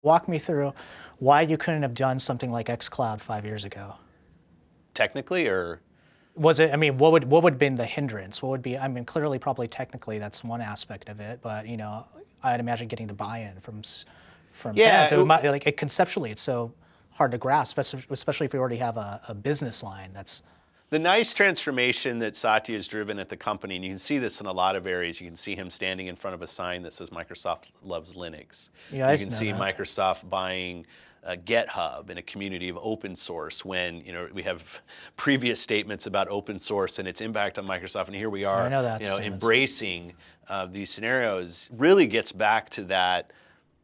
Walk me through why you couldn't have done something like xCloud 5 years ago. Technically, or Was it, I mean, what would have been the hindrance? What would be, I mean, clearly, probably technically, that's one aspect of it, but, I'd imagine getting the buy-in from yeah, parents. Conceptually, it's so hard to grasp, especially if you already have a business line that's, the nice transformation that Satya has driven at the company, and you can see this in a lot of areas. You can see him standing in front of a sign that says Microsoft loves Linux. Yeah, I You can know see that. Microsoft buying GitHub and a community of open source when we have previous statements about open source and its impact on Microsoft, and here we I are know that. embracing these scenarios. Really gets back to that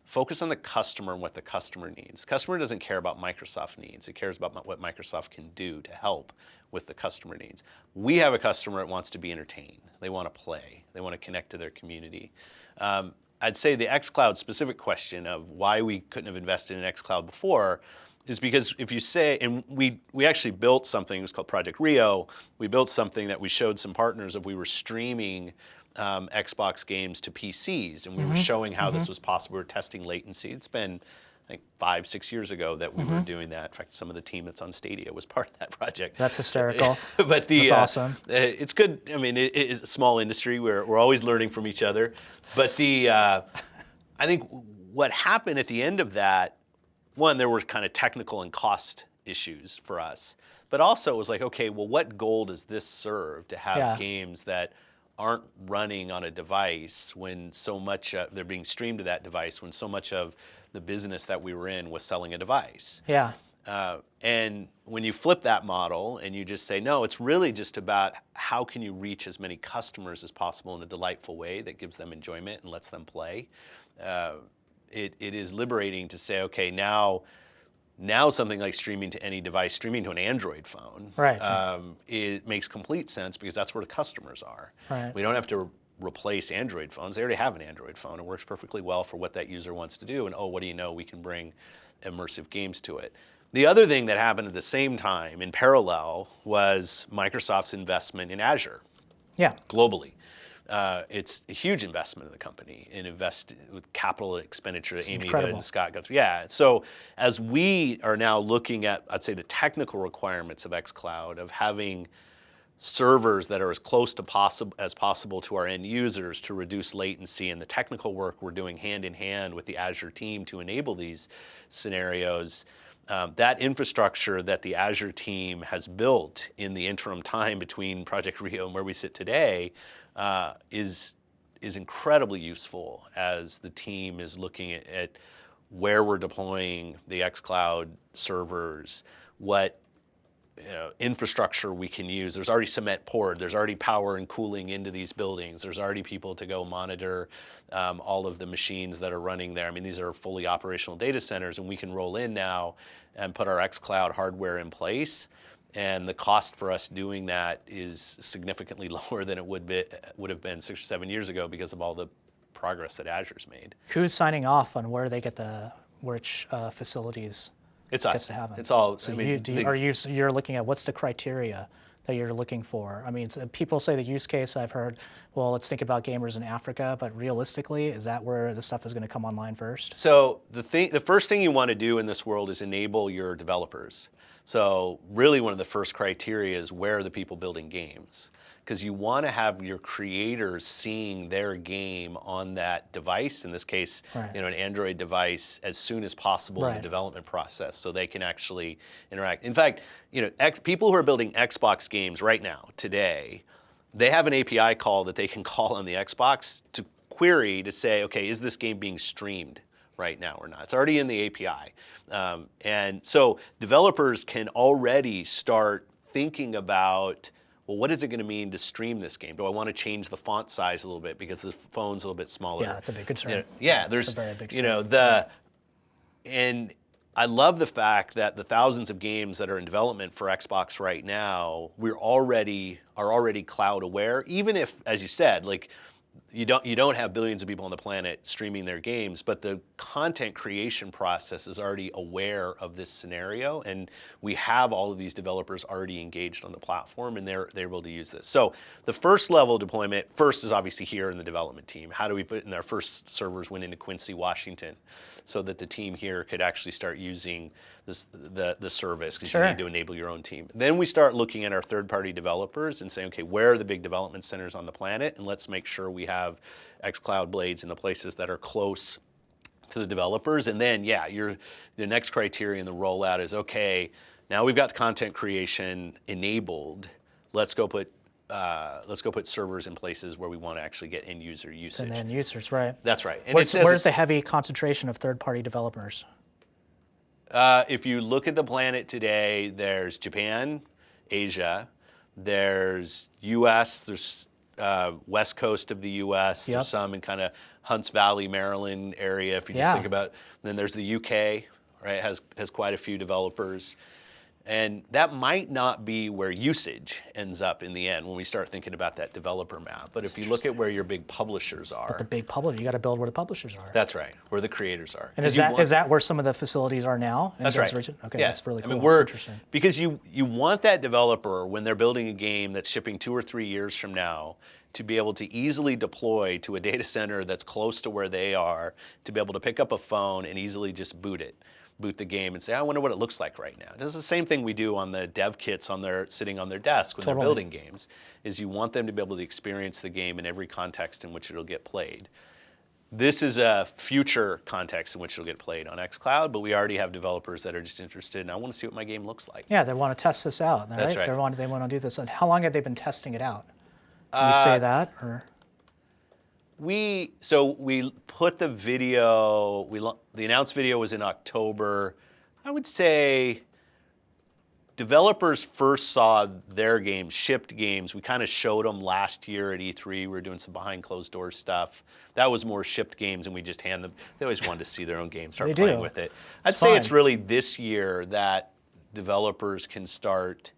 focus on the customer and what the customer needs. Customer doesn't care about Microsoft needs. It cares about what Microsoft can do to help with the customer needs. We have a customer that wants to be entertained. They want to play. They want to connect to their community. I'd say the xCloud specific question of why we couldn't have invested in xCloud before is because if you say, and we actually built something, it was called Project Rio. We built something that we showed some partners of. We were streaming Xbox games to PCs, and we were showing how this was possible. We were testing latency. It's been, I think, 5-6 years ago that we were doing that. In fact, some of the team that's on Stadia was part of that project. That's hysterical. But That's awesome. It's good. I mean, it's a small industry. We're always learning from each other. But I think what happened at the end of that, one, there were kind of technical and cost issues for us. But also it was like, okay, well, what goal does this serve to have games that aren't running on a device when so much they're being streamed to that device when so much of the business that we were in was selling a device. Yeah. And when you flip that model and you just say, no, it's really just about how can you reach as many customers as possible in a delightful way that gives them enjoyment and lets them play. It is liberating to say, okay, now something like streaming to any device, streaming to an Android phone, Right. It makes complete sense because that's where the customers are. Right. We don't have to replace Android phones. They already have an Android phone. It works perfectly well for what that user wants to do. And oh, what do you know? We can bring immersive games to it. The other thing that happened at the same time in parallel was Microsoft's investment in Azure. Yeah. Globally. It's a huge investment in the company and invest with capital expenditure that Amy Hood and Scott got through. Yeah. So as we are now looking at, I'd say, the technical requirements of xCloud, of having servers that are as close to as possible to our end users to reduce latency, and the technical work we're doing hand in hand with the Azure team to enable these scenarios, that infrastructure that the Azure team has built in the interim time between Project Rio and where we sit today is incredibly useful as the team is looking at where we're deploying the xCloud servers, what infrastructure we can use. There's already cement poured. There's already power and cooling into these buildings. There's already people to go monitor all of the machines that are running there. I mean, these are fully operational data centers, and we can roll in now and put our xCloud hardware in place. And the cost for us doing that is significantly lower than it would have been 6 or 7 years ago because of all the progress that Azure's made. Who's signing off on where they get which facilities? It's gets us. to happen. It's all. So I mean, you're looking at what's the criteria that you're looking for? I mean, people say the use case. I've heard, well, let's think about gamers in Africa, but realistically, is that where the stuff is going to come online first? So the first thing you want to do in this world is enable your developers. So really, one of the first criteria is where are the people building games, because you want to have your creators seeing their game on that device, in this case, Right. an Android device, as soon as possible in Right. the development process, so they can actually interact. In fact, people who are building Xbox games right now, today, they have an API call that they can call on the Xbox to query to say, okay, is this game being streamed right now or not? It's already in the API. And so developers can already start thinking about, well, what is it going to mean to stream this game? Do I want to change the font size a little bit because the phone's a little bit smaller? Yeah, that's a big concern. There's, a very big concern. And I love the fact that the thousands of games that are in development for Xbox right now, are already cloud aware. Even if, as you said, like you don't have billions of people on the planet streaming their games, but the content creation process is already aware of this scenario, and we have all of these developers already engaged on the platform, and they're able to use this. So the first level deployment first is obviously here in the development team. How do we put in our first servers went into Quincy, Washington, so that the team here could actually start using the service, because you need to enable your own team. Then we start looking at our third-party developers and saying, okay, where are the big development centers on the planet, and let's make sure we have xCloud blades in the places that are close to the developers. And then, the next criteria in the rollout is, okay, now we've got the content creation enabled. Let's go put servers in places where we want to actually get end user usage. And end users, right? That's right. And where's the heavy concentration of third-party developers? If you look at the planet today, there's Japan, Asia, there's U.S., there's west coast of the U.S., there's some in kind of Hunts Valley, Maryland area. If you just think about, then there's the U.K., right? Has quite a few developers. And that might not be where usage ends up in the end when we start thinking about that developer map. But if you look at where your big publishers are. But the big publisher, you got to build where the publishers are. That's right, where the creators are. And is that where some of the facilities are now? That's right. Okay, that's really cool. I mean, interesting. Because you want that developer, when they're building a game that's shipping 2 or 3 years from now, to be able to easily deploy to a data center that's close to where they are, to be able to pick up a phone and easily just boot the game and say, I wonder what it looks like right now. This is the same thing we do on the dev kits sitting on their desk when they're building games, is you want them to be able to experience the game in every context in which it'll get played. This is a future context in which it'll get played on xCloud, but we already have developers that are just interested, and I want to see what my game looks like. Yeah, they want to test this out, right? That's right. They want to do this. And how long have they been testing it out? Can you say that, or? We put the video, the announced video was in October. I would say developers first saw their games, shipped games. We kind of showed them last year at E3. We were doing some behind closed doors stuff. That was more shipped games, and we just hand them. They always wanted to see their own game, start playing with it. I'd say it's really this year that developers can start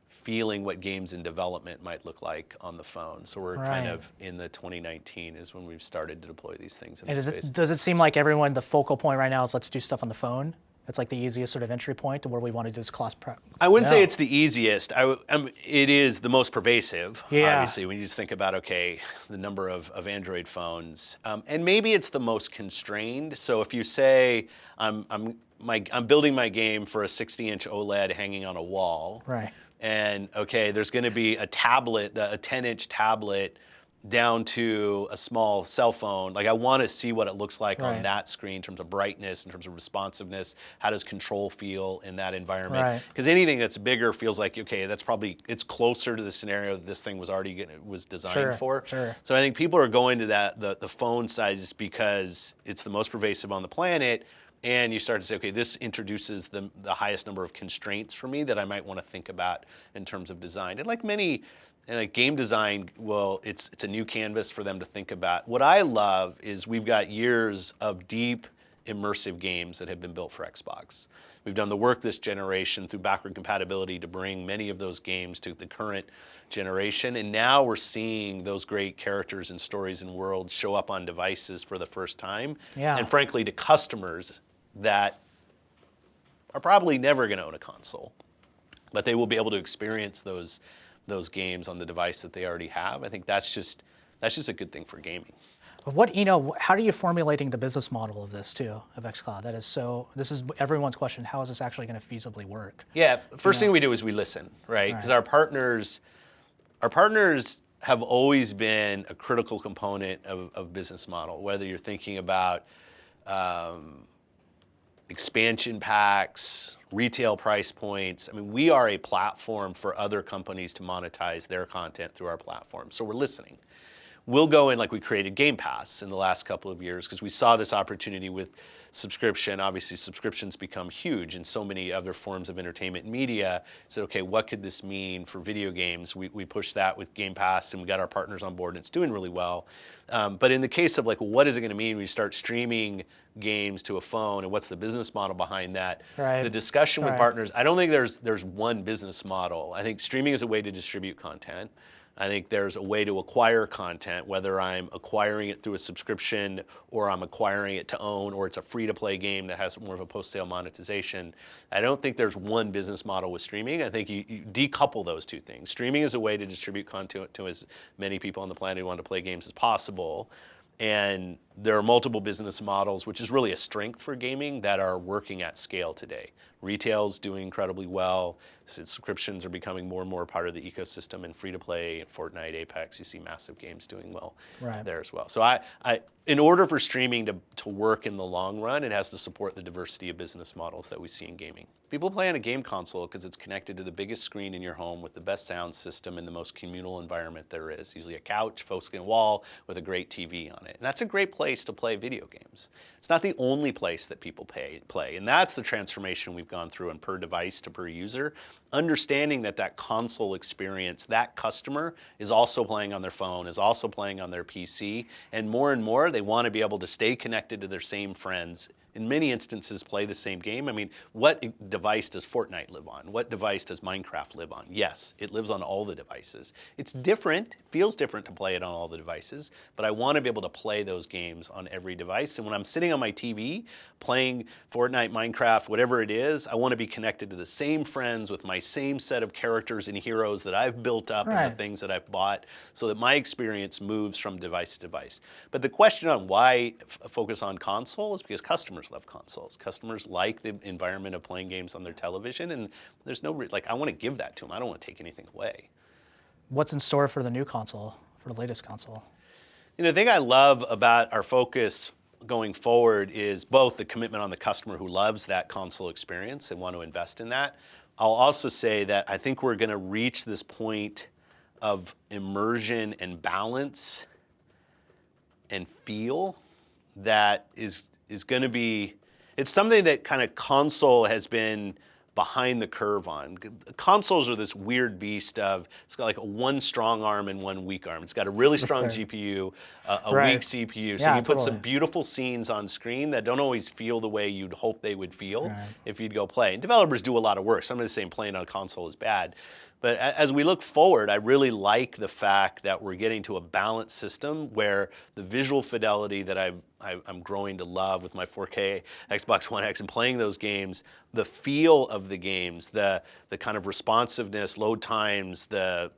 feeling what games in development might look like on the phone. So we're kind of in the 2019 is when we've started to deploy these things in the space. Does it seem like everyone, the focal point right now is let's do stuff on the phone? It's like the easiest sort of entry point to where we want to do this class prep. I wouldn't say it's the easiest. It is the most pervasive, obviously, when you just think about, okay, the number of Android phones. And maybe it's the most constrained. So if you say, I'm building my game for a 60-inch OLED hanging on a wall. Right. And okay, there's going to be a tablet, a 10-inch tablet down to a small cell phone. Like, I want to see what it looks like on that screen in terms of brightness, in terms of responsiveness. How does control feel in that environment? Because anything that's bigger feels like, okay, it's closer to the scenario that this thing was designed for. Sure. So I think people are going to the phone side just because it's the most pervasive on the planet. And you start to say, okay, this introduces the highest number of constraints for me that I might want to think about in terms of design. And like game design, well, it's a new canvas for them to think about. What I love is we've got years of deep, immersive games that have been built for Xbox. We've done the work this generation through backward compatibility to bring many of those games to the current generation. And now we're seeing those great characters and stories and worlds show up on devices for the first time. Yeah. And frankly, to customers that are probably never going to own a console, but they will be able to experience those games on the device that they already have. I think that's just a good thing for gaming. How are you formulating the business model of this too, of xCloud? This is everyone's question. How is this actually going to feasibly work? Yeah, first thing we do is we listen, right? Because our partners have always been a critical component of business model, whether you're thinking about expansion packs, retail price points. I mean, we are a platform for other companies to monetize their content through our platform. So we're listening. We'll go in, like we created Game Pass in the last couple of years because we saw this opportunity with subscription. Obviously, subscriptions become huge in so many other forms of entertainment and media. So, okay, what could this mean for video games? We pushed that with Game Pass, and we got our partners on board, and it's doing really well. But in the case of what is it going to mean when you start streaming games to a phone, and what's the business model behind that? The discussion with partners, I don't think there's one business model. I think streaming is a way to distribute content. I think there's a way to acquire content, whether I'm acquiring it through a subscription or I'm acquiring it to own, or it's a free-to-play game that has more of a post-sale monetization. I don't think there's one business model with streaming. I think you decouple those two things. Streaming is a way to distribute content to as many people on the planet who want to play games as possible. And there are multiple business models, which is really a strength for gaming, that are working at scale today. Retail's doing incredibly well. Subscriptions are becoming more and more part of the ecosystem, and free-to-play, Fortnite, Apex, you see massive games doing well there as well. So in order for streaming to work in the long run, it has to support the diversity of business models that we see in gaming. People play on a game console because it's connected to the biggest screen in your home with the best sound system and the most communal environment there is. Usually a couch, faux-skin wall with a great TV on it. And that's a great place to play video games. It's not the only place that people play. And that's the transformation we've gone through in per device to per user. Understanding that console experience, that customer is also playing on their phone, is also playing on their PC. And more, they want to be able to stay connected to their same friends. In many instances, play the same game. I mean, what device does Fortnite live on? What device does Minecraft live on? Yes, it lives on all the devices. It's different, feels different to play it on all the devices, but I want to be able to play those games on every device. And when I'm sitting on my TV playing Fortnite, Minecraft, whatever it is, I want to be connected to the same friends with my same set of characters and heroes that I've built up and the things that I've bought, so that my experience moves from device to device. But the question on why focus on console is because customers love consoles. Customers like the environment of playing games on their television, and there's no, I want to give that to them. I don't want to take anything away. What's in store for the new console, for the latest console? The thing I love about our focus going forward is both the commitment on the customer who loves that console experience and want to invest in that. I'll also say that I think we're going to reach this point of immersion and balance and feel that is going to be, it's something that kind of console has been behind the curve on. Consoles are this weird beast of, it's got like one strong arm and one weak arm. It's got a really strong GPU, a weak CPU. So you put some beautiful scenes on screen that don't always feel the way you'd hope they would feel if you'd go play. And developers do a lot of work. So I'm not saying playing on a console is bad. But as we look forward, I really like the fact that we're getting to a balanced system where the visual fidelity that I'm growing to love with my 4K Xbox One X and playing those games, the feel of the games, the kind of responsiveness, load times, the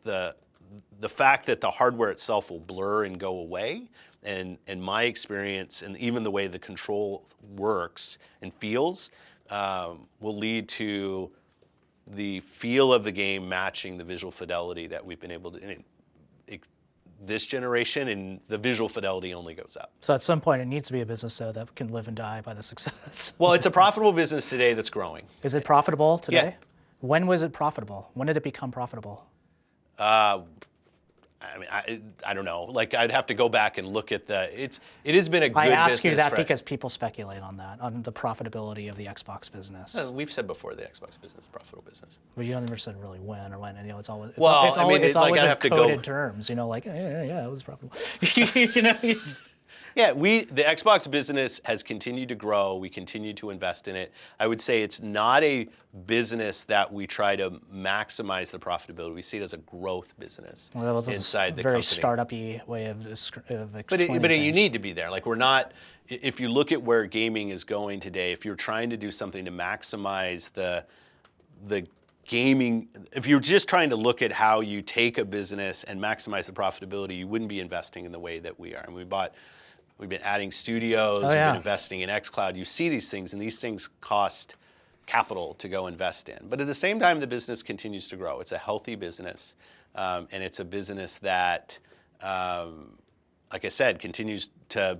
fact that the hardware itself will blur and go away, and my experience and even the way the control works and feels will lead to the feel of the game matching the visual fidelity that we've been able to, this generation, and the visual fidelity only goes up. So at some point it needs to be a business, though, that can live and die by the success. Well, it's a profitable business today that's growing. Is it profitable today? Yeah. When was it profitable? When did it become profitable? I mean, I don't know. Like, I'd have to go back and look at it has been a good business. I ask you that because people speculate on that, on the profitability of the Xbox business. We've said before the Xbox business is a profitable business. But you never said really when or when. And, it's always it's always in coded terms. Like yeah, it was profitable. Yeah, the Xbox business has continued to grow. We continue to invest in it. I would say it's not a business that we try to maximize the profitability. We see it as a growth business inside the company. Very startup-y way of explaining But things. you need to be there. Like, we're not, if you look at where gaming is going today, if you're trying to do something to maximize the gaming, if you're just trying to look at how you take a business and maximize the profitability, you wouldn't be investing in the way that we are. And we've been adding studios, we've been investing in xCloud. You see these things, and these things cost capital to go invest in. But at the same time, the business continues to grow. It's a healthy business, and it's a business that, like I said, continues to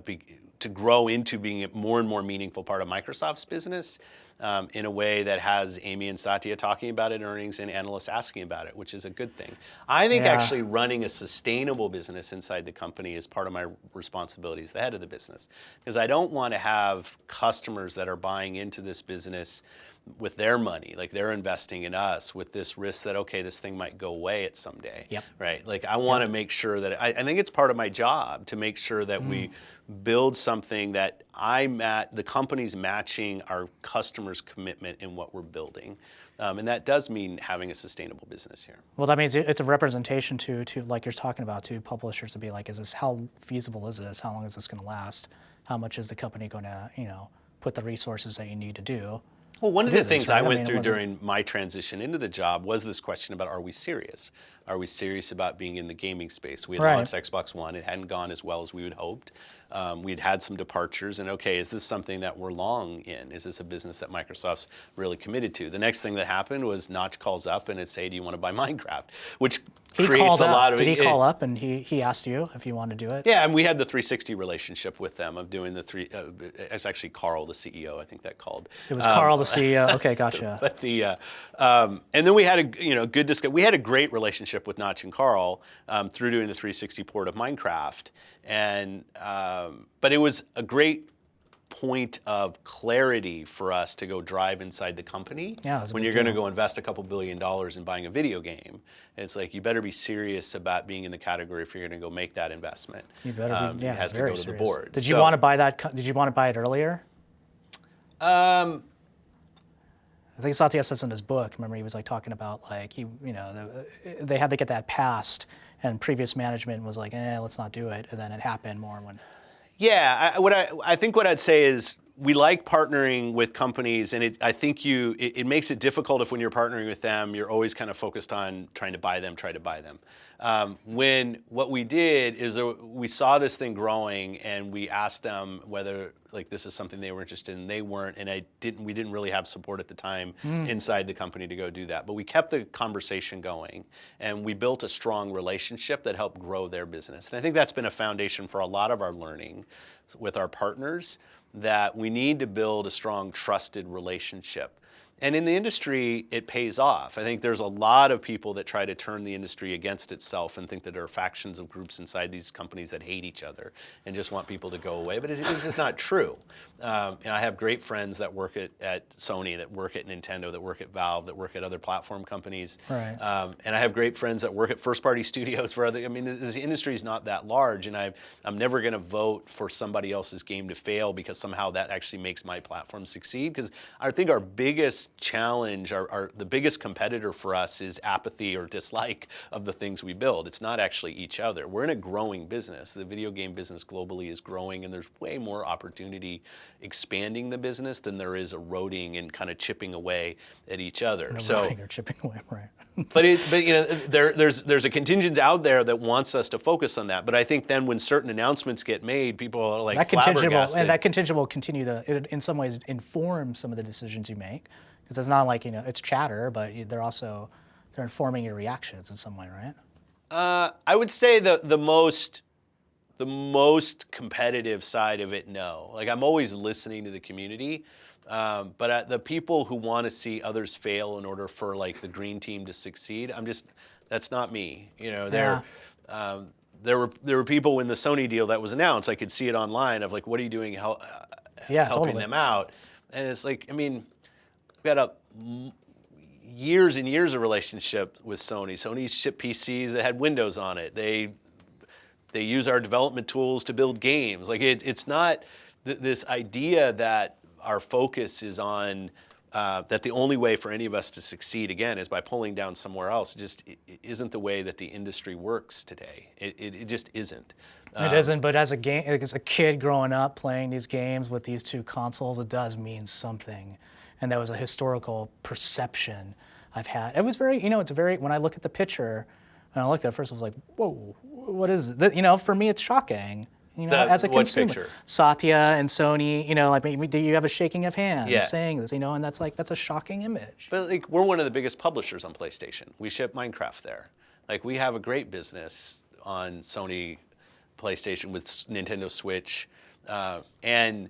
grow into being a more and more meaningful part of Microsoft's business, in a way that has Amy and Satya talking about it in earnings and analysts asking about it, which is a good thing. I think actually running a sustainable business inside the company is part of my responsibility as the head of the business, because I don't want to have customers that are buying into this business with their money, like they're investing in us with this risk that, okay, this thing might go away at someday, Yep. right? Like I want to make sure that, I think it's part of my job to make sure that we build something that the company's matching our customers' commitment in what we're building. And that does mean having a sustainable business here. Well, that means it's a representation to like you're talking about, to publishers to be like, how feasible is this? How long is this going to last? How much is the company going to, put the resources that you need to do? Well, one of the things I went mean, through during my transition into the job was this question about, are we serious? Are we serious about being in the gaming space? We had launched Xbox One. It hadn't gone as well as we had hoped. We'd had some departures, and okay, is this something that we're long in? Is this a business that Microsoft's really committed to? The next thing that happened was Notch calls up and it's, hey, do you want to buy Minecraft? Which creates a lot of... Did he call up and he asked you if you wanted to do it? Yeah, and we had the 360 relationship with them of doing it's actually Carl, the CEO, I think that called. It was Carl, the CEO. Okay, gotcha. But and then we had a good discussion. We had a great relationship with Notch and Carl through doing the 360 port of Minecraft, and but it was a great point of clarity for us to go drive inside the company. Yeah, when you're going to go invest a couple $1 billion in buying a video game, it's like you better be serious about being in the category if you're going to go make that investment. You better be. Yeah, it has to very go to serious. the board. Did you want to buy that? Did you want to buy it earlier? I think Satya says in his book. Remember, he was like talking about like they had to get that passed, and previous management was like, let's not do it, and then it happened more when. Yeah, I think what I'd say is we like partnering with companies, and I think it makes it difficult if when you're partnering with them, you're always kind of focused on trying to buy them, try to buy them. When what we did is we saw this thing growing, and we asked them whether like this is something they were interested in. They weren't, and we didn't really have support at the time inside the company to go do that. But we kept the conversation going, and we built a strong relationship that helped grow their business. And I think that's been a foundation for a lot of our learning with our partners, that we need to build a strong, trusted relationship. And in the industry, it pays off. I think there's a lot of people that try to turn the industry against itself and think that there are factions of groups inside these companies that hate each other and just want people to go away. But it's just not true. I have great friends that work at Sony, that work at Nintendo, that work at Valve, that work at other platform companies. Right. And I have great friends that work at first-party studios for other. I mean, this industry is not that large, and I'm never going to vote for somebody else's game to fail because somehow that actually makes my platform succeed. Because I think our biggest challenge, the biggest competitor for us is apathy or dislike of the things we build. It's not actually each other. We're in a growing business. The video game business globally is growing, and there's way more opportunity expanding the business than there is eroding and kind of chipping away at each other. Eroding or chipping away, right? but there's a contingent out there that wants us to focus on that. But I think then when certain announcements get made, people are like flabbergasted. And that contingent will continue to, in some ways, inform some of the decisions you make. Because it's not like, it's chatter, but they're informing your reactions in some way, right? I would say the most competitive side of it, no. Like I'm always listening to the community, but the people who want to see others fail in order for like the green team to succeed, that's not me. There were people in the Sony deal that was announced. I could see it online of like, what are you doing helping them out? And it's like, I mean, we've got years and years of relationship with Sony. Sony shipped PCs that had Windows on it. They use our development tools to build games. Like it's not this idea that our focus is on that the only way for any of us to succeed again is by pulling down somewhere else. It isn't the way that the industry works today. It just isn't. It isn't, but as a kid growing up playing these games with these two consoles, it does mean something. And that was a historical perception I've had. It was very, when I look at the picture, and I looked at it first, I was like, whoa, what is this? For me, it's shocking. As a consumer. Picture? Satya and Sony, like, do you have a shaking of hands saying this, and that's a shocking image. But like, we're one of the biggest publishers on PlayStation. We ship Minecraft there. Like, we have a great business on Sony PlayStation with Nintendo Switch, and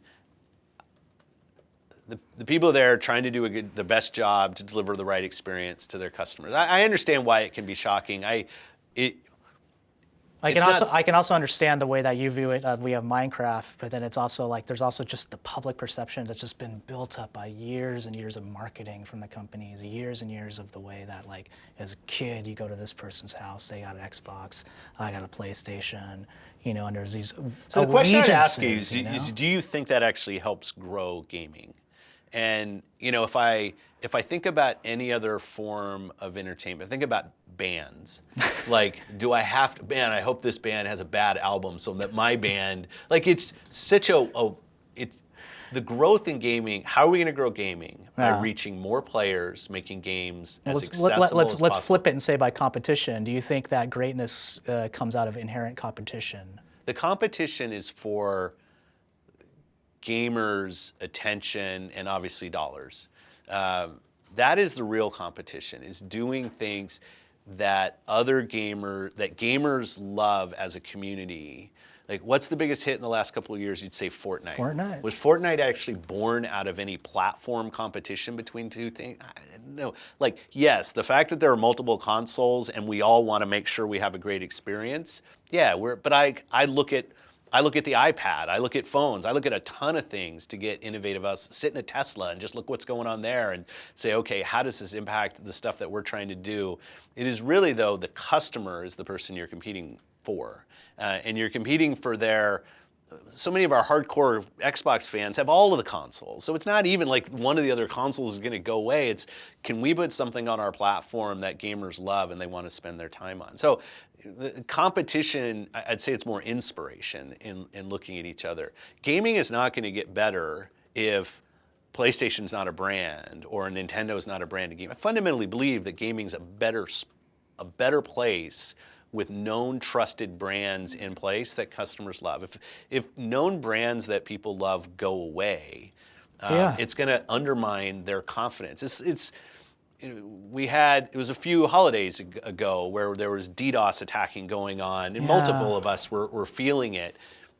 the people there are trying to do the best job to deliver the right experience to their customers. I understand why it can be shocking. I can also understand the way that you view it. We have Minecraft, but then it's also like there's also just the public perception that's just been built up by years and years of marketing from the companies, years and years of the way that like as a kid you go to this person's house, they got an Xbox, I got a PlayStation, you know, and there's these. So the question I'd ask you is, do you think that actually helps grow gaming? And you know, if I think about any other form of entertainment, think about bands. Like, do I have to, man, I hope this band has a bad album so that my band, like it's such it's the growth in gaming. How are we going to grow gaming? By reaching more players, making games as accessible as possible. Let's flip it and say by competition. Do you think that greatness comes out of inherent competition? The competition is for gamers' attention and obviously dollars. That is the real competition, is doing things that gamers love as a community. Like, what's the biggest hit in the last couple of years? You'd say Fortnite. Fortnite. Was Fortnite actually born out of any platform competition between two things? No. Like, yes, the fact that there are multiple consoles and we all want to make sure we have a great experience. Yeah, but I look at the iPad, I look at phones, I look at a ton of things to get innovative. I'll sit in a Tesla and just look what's going on there and say, okay, how does this impact the stuff that we're trying to do? It is really, though, the customer is the person you're competing for. And you're competing for so many of our hardcore Xbox fans have all of the consoles. So it's not even like one of the other consoles is going to go away. It's, can we put something on our platform that gamers love and they want to spend their time on? So the competition, I'd say it's more inspiration in looking at each other. Gaming is not going to get better if PlayStation's not a brand or Nintendo's not a brand of game. I fundamentally believe that gaming's a better place with known, trusted brands in place that customers love. If known brands that people love go away, it's going to undermine their confidence. It was a few holidays ago where there was DDoS attacking going on, and multiple of us were feeling it.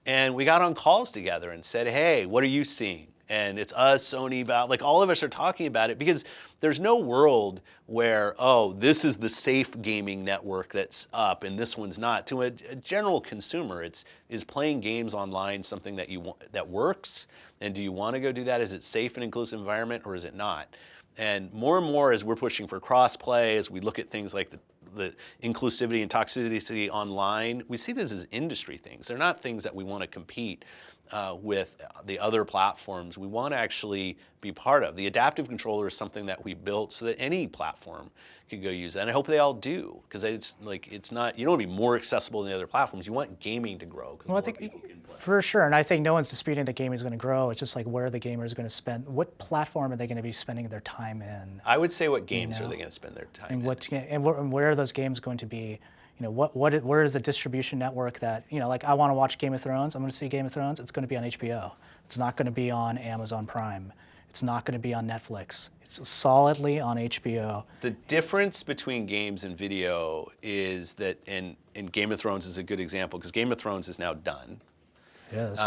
And we got on calls together and said, hey, what are you seeing? And it's us, Sony, Valve, like all of us are talking about it because there's no world where, oh, this is the safe gaming network that's up and this one's not. To a general consumer, is playing games online something that you want, that works? And do you want to go do that? Is it safe and inclusive environment or is it not? And more as we're pushing for cross-play, as we look at things like the inclusivity and toxicity online, we see this as industry things. They're not things that we want to compete with the other platforms. We want to actually be part of. The adaptive controller is something that we built so that any platform could go use that. And I hope they all do, because it's not, you don't want to be more accessible than the other platforms. You want gaming to grow. Well, I think for sure, and I think no one's disputing that gaming is going to grow. It's just like where are the gamers going to spend, what platform are they going to be spending their time in? I would say what games are they going to spend their time in? And where are those games going to be? You know, where is the distribution network that, you know, like I want to watch Game of Thrones, I'm going to see Game of Thrones, it's going to be on HBO. It's not going to be on Amazon Prime. It's not going to be on Netflix. It's solidly on HBO. The difference between games and video is that, and Game of Thrones is a good example, because Game of Thrones is now done. Yes.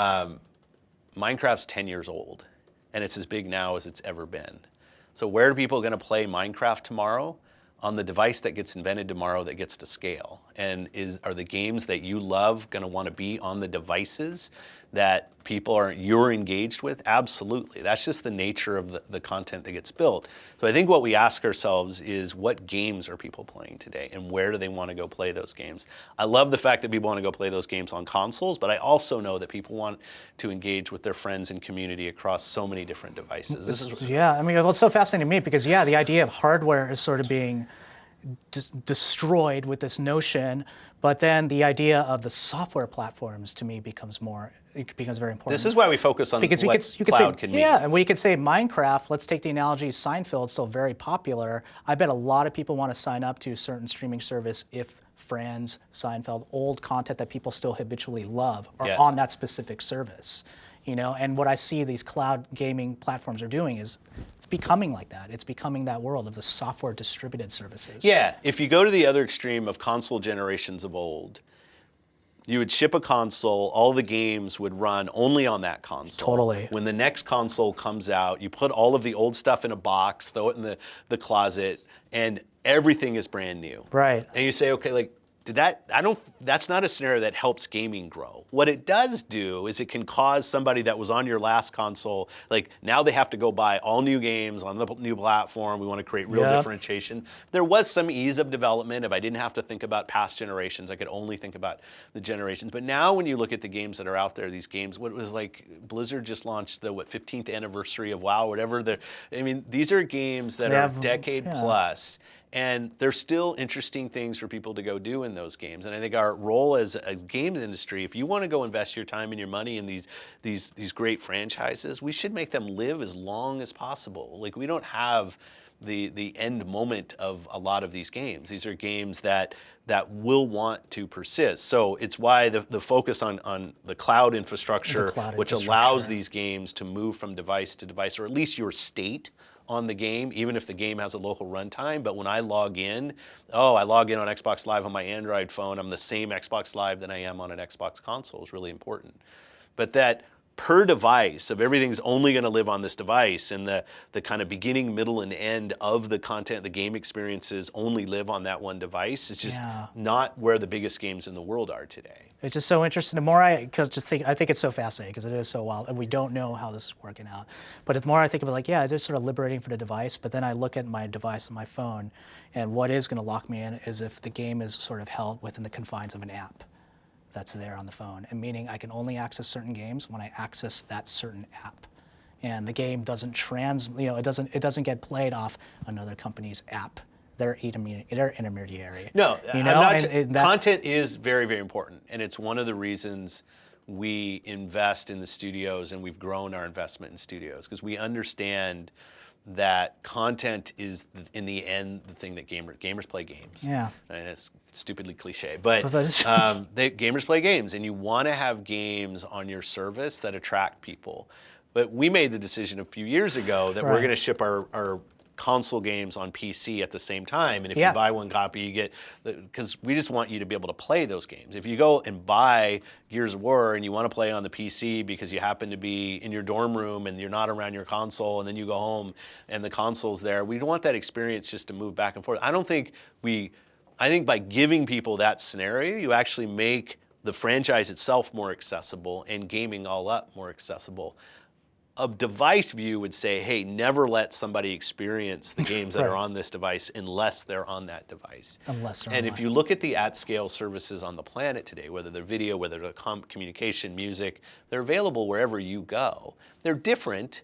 Minecraft's 10 years old, and it's as big now as it's ever been. So where are people going to play Minecraft tomorrow? On the device that gets invented tomorrow that gets to scale. And are the games that you love going to want to be on the devices that you're engaged with? Absolutely. That's just the nature of the content that gets built. So I think what we ask ourselves is, what games are people playing today and where do they want to go play those games? I love the fact that people want to go play those games on consoles, but I also know that people want to engage with their friends and community across so many different devices. Yeah, I mean, what's so fascinating to me, because the idea of hardware is sort of being destroyed with this notion, but then the idea of the software platforms to me becomes very important. This is why we focus on because what cloud can mean. Yeah, and we could say Minecraft, let's take the analogy, Seinfeld's still very popular. I bet a lot of people want to sign up to a certain streaming service if Friends, Seinfeld, old content that people still habitually love are on that specific service. You know, and what I see these cloud gaming platforms are doing is it's becoming like that. It's becoming that world of the software distributed services. Yeah, if you go to the other extreme of console generations of old, you would ship a console, all the games would run only on that console. Totally. When the next console comes out, you put all of the old stuff in a box, throw it in the closet, and everything is brand new. Right. And you say, okay, like, that's not a scenario that helps gaming grow. What it does do is it can cause somebody that was on your last console, like now they have to go buy all new games on the new platform. We want to create real differentiation. There was some ease of development. If I didn't have to think about past generations, I could only think about the generations. But now when you look at the games that are out there, these games, what was like, Blizzard just launched the 15th anniversary of WoW, whatever. I mean, these are games that are decade plus. And there's still interesting things for people to go do in those games. And I think our role as a games industry, if you want to go invest your time and your money in these great franchises, we should make them live as long as possible. Like, we don't have the end moment of a lot of these games. These are games that will want to persist. So it's why the focus on the cloud infrastructure, which allows these games to move from device to device, or at least your state on the game, even if the game has a local runtime. But when I log in, I log in on Xbox Live on my Android phone, I'm the same Xbox Live that I am on an Xbox console is really important. But that per device of everything's only going to live on this device, and the kind of beginning, middle, and end of the content, the game experiences only live on that one device. It's just not where the biggest games in the world are today. It's just so interesting. The more I think it's so fascinating because it is so wild, and we don't know how this is working out. But the more I think of it, it is sort of liberating for the device. But then I look at my device on my phone, and what is going to lock me in is if the game is sort of held within the confines of an app that's there on the phone, and meaning I can only access certain games when I access that certain app, and the game doesn't it doesn't get played off another company's app. They're intermediary. No, content is very, very important, and it's one of the reasons we invest in the studios, and we've grown our investment in studios, because we understand that content is, in the end, the thing that gamers play games. Yeah. And it's stupidly cliche, but gamers play games, and you want to have games on your service that attract people. But we made the decision a few years ago that we're going to ship our console games on PC at the same time, and if you buy one copy, you get, because we just want you to be able to play those games. If you go and buy Gears of War and you want to play on the PC because you happen to be in your dorm room and you're not around your console, and then you go home and the console's there, we don't want that experience just to move back and forth. I think by giving people that scenario, you actually make the franchise itself more accessible and gaming all up more accessible. A device view would say, hey, never let somebody experience the games that are on this device unless they're on that device. And if you look at the at-scale services on the planet today, whether they're video, whether they're communication, music, they're available wherever you go. They're different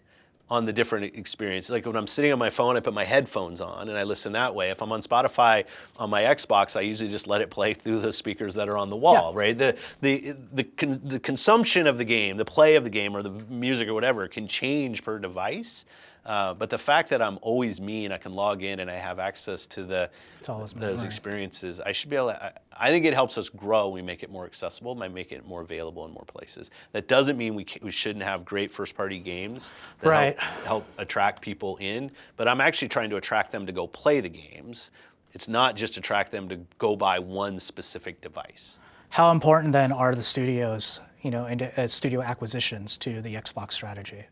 on the different experiences. Like when I'm sitting on my phone, I put my headphones on and I listen that way. If I'm on Spotify on my Xbox, I usually just let it play through the speakers that are on the wall, right? The consumption of the game, the play of the game, or the music or whatever can change per device. But the fact that I'm always me and I can log in and I have access to those experiences, I should be able to, I think it helps us grow. We make it more accessible, might make it more available in more places. That doesn't mean we shouldn't have great first-party games that help attract people in, but I'm actually trying to attract them to go play the games. It's not just attract them to go buy one specific device. How important then are the studios, and studio acquisitions to the Xbox strategy?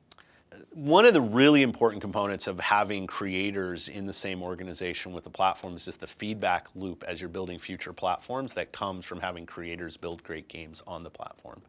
One of the really important components of having creators in the same organization with the platform is just the feedback loop as you're building future platforms that comes from having creators build great games on the platform.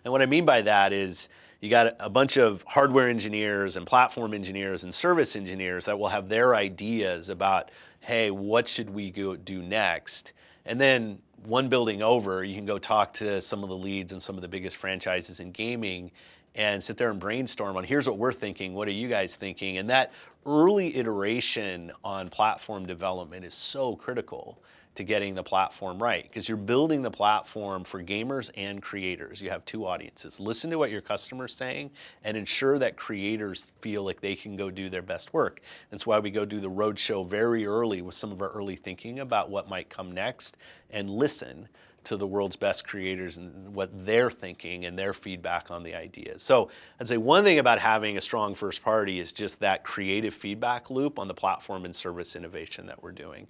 And what I mean by that is you got a bunch of hardware engineers and platform engineers and service engineers that will have their ideas about, hey, what should we go do next? And then one building over, you can go talk to some of the leads and some of the biggest franchises in gaming and sit there and brainstorm on, here's what we're thinking, what are you guys thinking? And that early iteration on platform development is so critical to getting the platform right, because you're building the platform for gamers and creators. You have two audiences. Listen to what your customer's saying and ensure that creators feel like they can go do their best work. That's why we go do the roadshow very early with some of our early thinking about what might come next, and listen to the world's best creators and what they're thinking and their feedback on the ideas. So I'd say one thing about having a strong first party is just that creative feedback loop on the platform and service innovation that we're doing.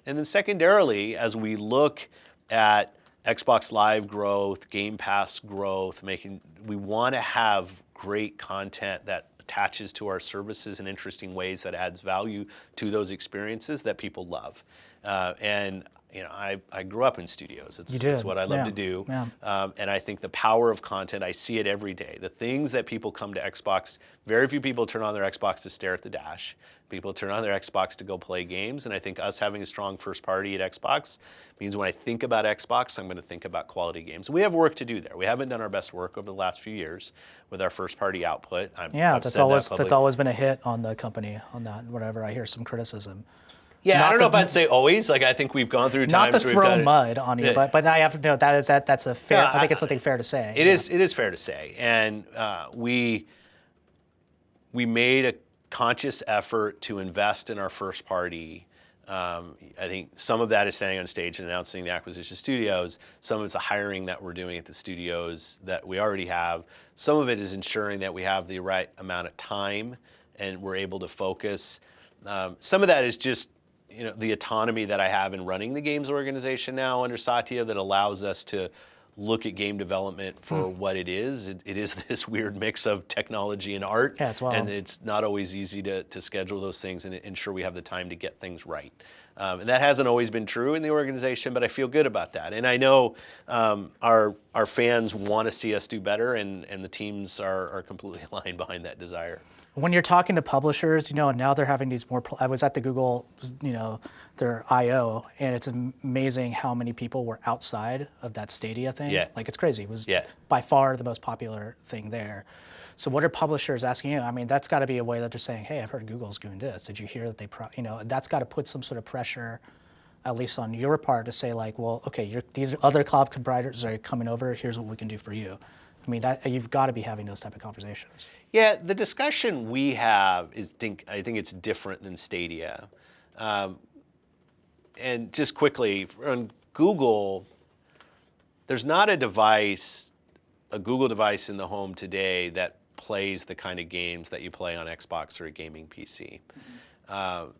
And then secondarily, as we look at Xbox Live growth, Game Pass growth, we want to have great content that attaches to our services in interesting ways that adds value to those experiences that people love. And I grew up in studios. It's It's what I love to do. Yeah. And I think the power of content, I see it every day. The things that people come to Xbox, very few people turn on their Xbox to stare at the dash. People turn on their Xbox to go play games. And I think us having a strong first party at Xbox means when I think about Xbox, I'm going to think about quality games. We have work to do there. We haven't done our best work over the last few years with our first party output. That's always been a hit on the company on that, whenever I hear some criticism. Yeah, I don't know if I'd say always. Like, I think we've gone through times not to throw mud on you, but I have to know that's a fair. I think it's something fair to say. It is fair to say, and we made a conscious effort to invest in our first party. I think some of that is standing on stage and announcing the acquisition studios. Some of it's the hiring that we're doing at the studios that we already have. Some of it is ensuring that we have the right amount of time and we're able to focus. Some of that is just the autonomy that I have in running the games organization now under Satya that allows us to look at game development for what it is. It is this weird mix of technology and art, and it's not always easy to schedule those things and ensure we have the time to get things right. And that hasn't always been true in the organization, but I feel good about that. And I know our fans want to see us do better, and the teams are completely aligned behind that desire. When you're talking to publishers, and now they're having these more. I was at the Google, their I/O, and it's amazing how many people were outside of that Stadia thing. Yeah. Like, it's crazy. It was by far the most popular thing there. So what are publishers asking you? I mean, that's got to be a way that they're saying, hey, I've heard Google's doing this. Did you hear that they, that's got to put some sort of pressure, at least on your part, to say like, well, okay, these other cloud providers are coming over. Here's what we can do for you. I mean, you've got to be having those type of conversations. Yeah, the discussion we have I think it's different than Stadia. And just quickly, on Google, there's not a Google device in the home today that plays the kind of games that you play on Xbox or a gaming PC.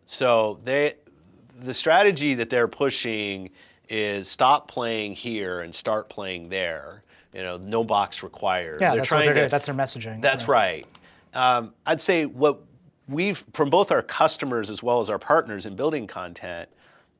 So the strategy that they're pushing is stop playing here and start playing there. No box required. Yeah, that's their messaging. That's right. I'd say what from both our customers as well as our partners in building content,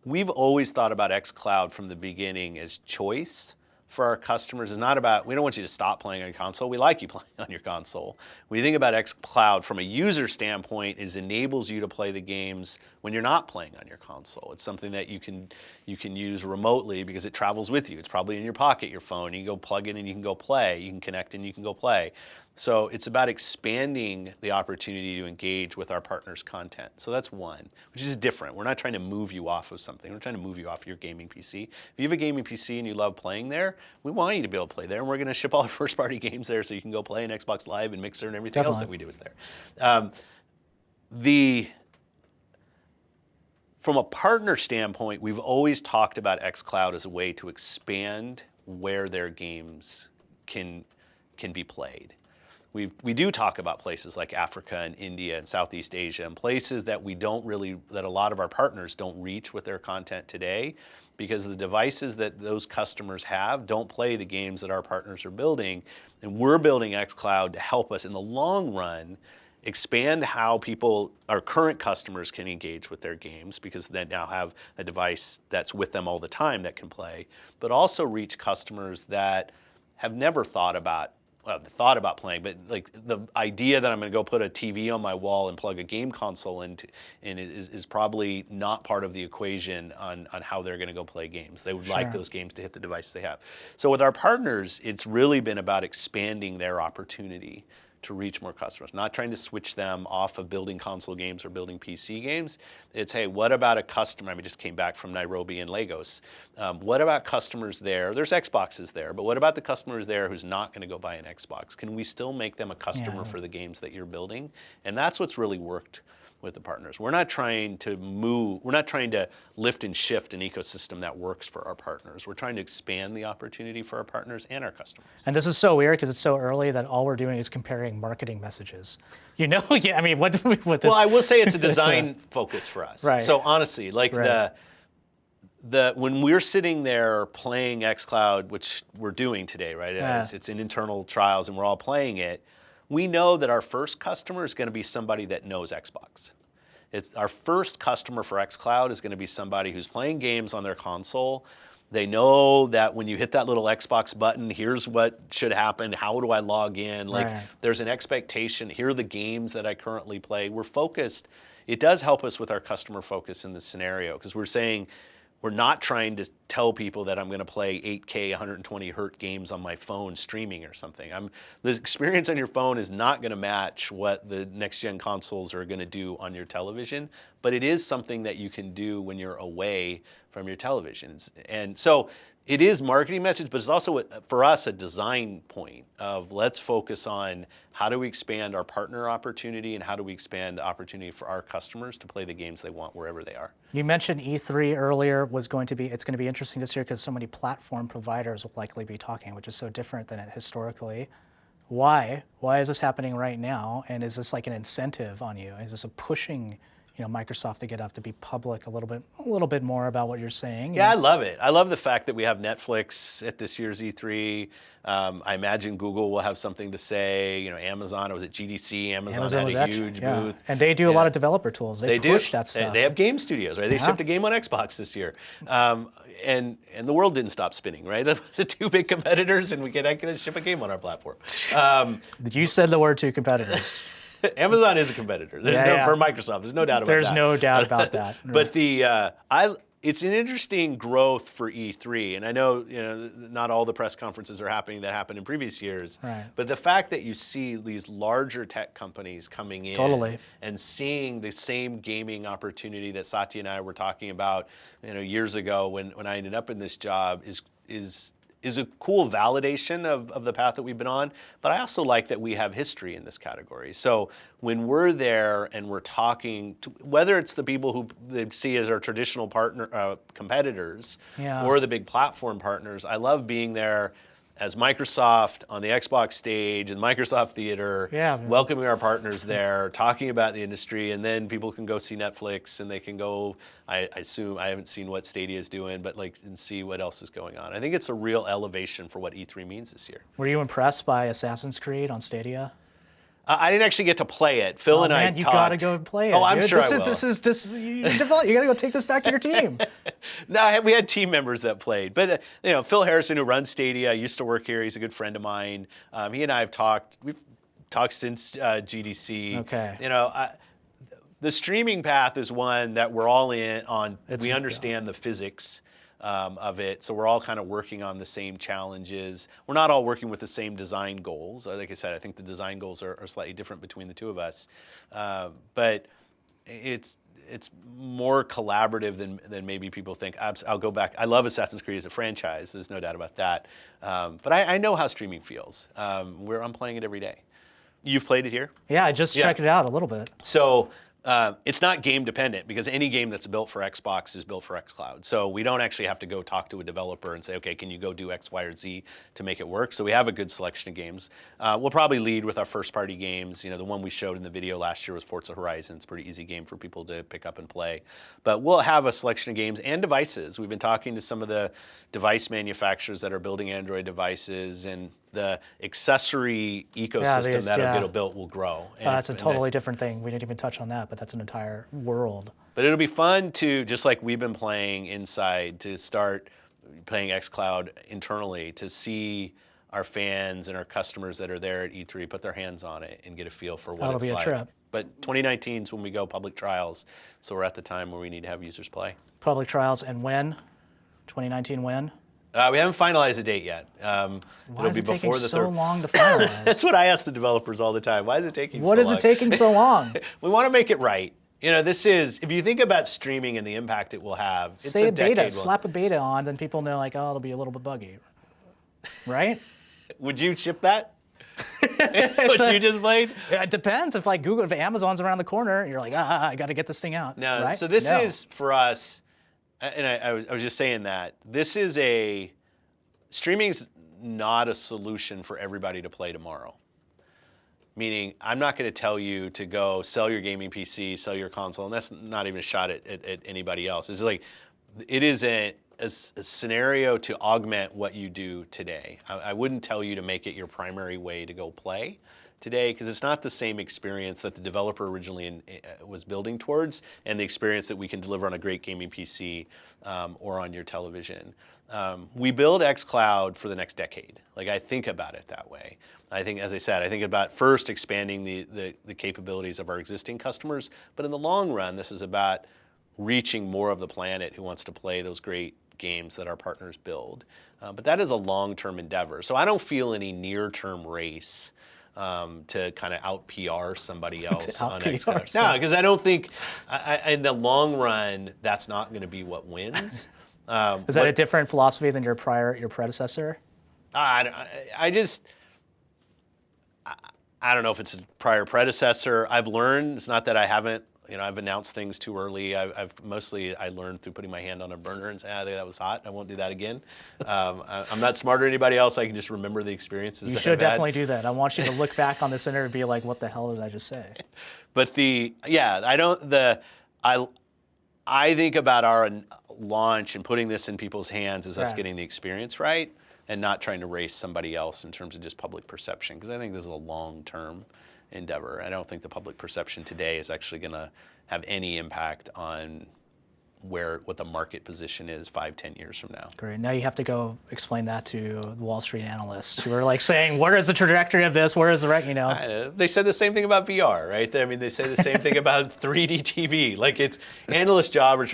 we've always thought about xCloud from the beginning as choice for our customers. It's not about, we don't want you to stop playing on your console. We like you playing on your console. When you think about xCloud from a user standpoint, it enables you to play the games when you're not playing on your console. It's something that you can use remotely because it travels with you. It's probably in your pocket, your phone. You can go plug in and you can go play. You can connect and you can go play. So it's about expanding the opportunity to engage with our partners' content. So that's one, which is different. We're not trying to move you off of something. We're trying to move you off your gaming PC. If you have a gaming PC and you love playing there, we want you to be able to play there. And we're going to ship all our first-party games there so you can go play in Xbox Live and Mixer and everything else that we do is there. From a partner standpoint, we've always talked about xCloud as a way to expand where their games can be played. We do talk about places like Africa and India and Southeast Asia and places that that a lot of our partners don't reach with their content today because the devices that those customers have don't play the games that our partners are building. And we're building xCloud to help us in the long run expand how our current customers can engage with their games because they now have a device that's with them all the time that can play, but also reach customers that have never thought about playing, but like the idea that I'm going to go put a TV on my wall and plug a game console into is probably not part of the equation on how they're going to go play games. They would like those games to hit the device they have. So with our partners, it's really been about expanding their opportunity to reach more customers, not trying to switch them off of building console games or building PC games. It's, hey, what about a customer? I just came back from Nairobi and Lagos. What about customers there? There's Xboxes there, but what about the customers there who's not going to go buy an Xbox? Can we still make them a customer for the games that you're building? And that's what's really worked with the partners. We're not trying to lift and shift an ecosystem that works for our partners. We're trying to expand the opportunity for our partners and our customers. And this is so weird because it's so early that all we're doing is comparing marketing messages. I mean, what this? Well, I will say it's a design focus for us. Right. So honestly, like when we're sitting there playing xCloud, which we're doing today, right? Yeah. It's in internal trials and we're all playing it. We know that our first customer is going to be somebody that knows Xbox. It's our first customer for xCloud is going to be somebody who's playing games on their console. They know that when you hit that little Xbox button, here's what should happen. How do I log in? Like, there's an expectation. Here are the games that I currently play. We're focused. It does help us with our customer focus in this scenario, because we're saying we're not trying to tell people that I'm going to play 8K 120 hertz games on my phone streaming or something. The experience on your phone is not going to match what the next gen consoles are going to do on your television, but it is something that you can do when you're away from your televisions. And so it is marketing message, but it's also, for us, a design point of let's focus on how do we expand our partner opportunity and how do we expand opportunity for our customers to play the games they want wherever they are. You mentioned E3 earlier it's going to be interesting this year because so many platform providers will likely be talking, which is so different than it historically. Why? Why is this happening right now? And is this like an incentive on you? Is this a pushing Microsoft to get up to be public a little bit more about what you're saying? Yeah, I love it. I love the fact that we have Netflix at this year's E3. I imagine Google will have something to say. Amazon, I was at GDC. Amazon had a huge booth. And they do a lot of developer tools. They push that stuff. They have game studios, right? They shipped a game on Xbox this year. And the world didn't stop spinning, right? That was the two big competitors, and I can ship a game on our platform. You said the word two competitors. Amazon is a competitor. For Microsoft. There's no doubt about that. There's no doubt about that. But it's an interesting growth for E3, and I know not all the press conferences are happening that happened in previous years. Right. But the fact that you see these larger tech companies coming in and seeing the same gaming opportunity that Satya and I were talking about, years ago when I ended up in this job is a cool validation of the path that we've been on, but I also like that we have history in this category. So when we're there and we're talking, whether it's the people who they see as our traditional partner competitors or the big platform partners, I love being there as Microsoft on the Xbox stage and Microsoft Theater, welcoming our partners there, talking about the industry, and then people can go see Netflix and they can go, I assume, I haven't seen what Stadia is doing, but and see what else is going on. I think it's a real elevation for what E3 means this year. Were you impressed by Assassin's Creed on Stadia? I didn't actually get to play it. Phil and I talked. You gotta go play it. Oh, I'm sure I will. You gotta go take this back to your team. No, we had team members that played, but Phil Harrison, who runs Stadia, used to work here. He's a good friend of mine. He and I have talked. We've talked since GDC. Okay. The streaming path is one that we're all in on. We understand the physics of it, so we're all kind of working on the same challenges. We're not all working with the same design goals. Like I said, I think the design goals are slightly different between the two of us, but it's more collaborative than maybe people think. I'll go back. I love Assassin's Creed as a franchise. There's no doubt about that. But I know how streaming feels. I'm playing it every day. You've played it here? Yeah, I just checked it out a little bit. So it's not game dependent, because any game that's built for Xbox is built for xCloud. So we don't actually have to go talk to a developer and say, okay, can you go do X, Y, or Z to make it work? So we have a good selection of games. We'll probably lead with our first party games. The one we showed in the video last year was Forza Horizon. It's a pretty easy game for people to pick up and play. But we'll have a selection of games and devices. We've been talking to some of the device manufacturers that are building Android devices, and the accessory ecosystem that'll get built will grow. That's a totally different thing. We didn't even touch on that, but that's an entire world. But it'll be fun to, just like we've been playing inside, to start playing xCloud internally, to see our fans and our customers that are there at E3 put their hands on it and get a feel for what it's like. That'll be a trip. But 2019 is when we go public trials, so we're at the time where we need to have users play. Public trials, and when? 2019 when? We haven't finalized a date yet. Why is it taking so long to finalize? That's what I ask the developers all the time. Why is it taking so long? What is it taking so long? We want to make it right. This is, if you think about streaming and the impact it will have, it's a decade long. Slap a beta on, then people know, like, oh, it'll be a little bit buggy. Right? Would you ship that? What you just played? It depends. If Google, if Amazon's around the corner, you're like, I got to get this thing out. No, right? So this is, for us, and I was just saying that, this is streaming's not a solution for everybody to play tomorrow. Meaning, I'm not going to tell you to go sell your gaming PC, sell your console, and that's not even a shot at anybody else. It's like, it is a scenario to augment what you do today. I wouldn't tell you to make it your primary way to go play today because it's not the same experience that the developer originally was building towards and the experience that we can deliver on a great gaming PC or on your television. We build xCloud for the next decade. Like I think about it that way. I think, as I said, I think about first expanding the capabilities of our existing customers, but in the long run, this is about reaching more of the planet who wants to play those great games that our partners build. But that is a long-term endeavor. So I don't feel any near-term race to kind of out-PR somebody else on xCloud. No, because I don't think, in the long run, that's not going to be what wins. Is that a different philosophy than your predecessor? I don't know if it's a prior predecessor. I've learned, it's not that I haven't, I've announced things too early. I learned through putting my hand on a burner and saying, I think that was hot. I won't do that again. I'm not smarter than anybody else. I can just remember the experiences. You should definitely do that. I want you to look back on this interview and be like, what the hell did I just say? But I think about our launch and putting this in people's hands as us getting the experience right and not trying to race somebody else in terms of just public perception, because I think this is a long-term endeavor. I don't think the public perception today is actually going to have any impact on what the market position is 5-10 years from now. Great. Now you have to go explain that to the Wall Street analysts who are like saying, where is the trajectory of this? Where is the They said the same thing about VR, right? I mean, they say the same thing about 3D TV. Like it's analysts' job to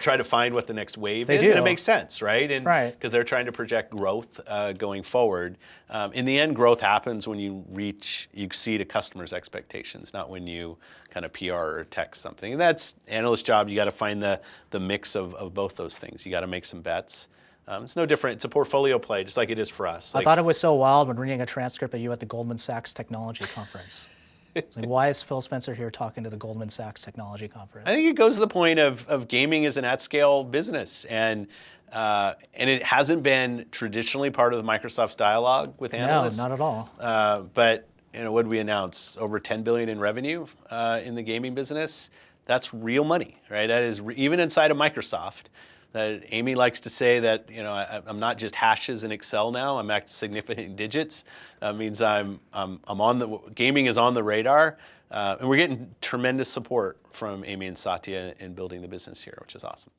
try to find what the next wave is, and it makes sense, right? And because they're trying to project growth going forward. In the end, growth happens when you exceed a customer's expectations, not when you kind of PR or text something. And that's analyst's job. You got to find the mix of both those things. You got to make some bets. It's no different. It's a portfolio play, just like it is for us. I thought it was so wild when reading a transcript of you at the Goldman Sachs Technology Conference. It's like, why is Phil Spencer here talking to the Goldman Sachs Technology Conference? I think it goes to the point of gaming as an at-scale business, and it hasn't been traditionally part of the Microsoft's dialogue with analysts. No, not at all. But what did we announce? Over $10 billion in revenue in the gaming business. That's real money, right? That is even inside of Microsoft. That Amy likes to say that I'm not just hashes in Excel now. I'm at significant digits. That means I'm on the gaming is on the radar, and we're getting tremendous support from Amy and Satya in building the business here, which is awesome.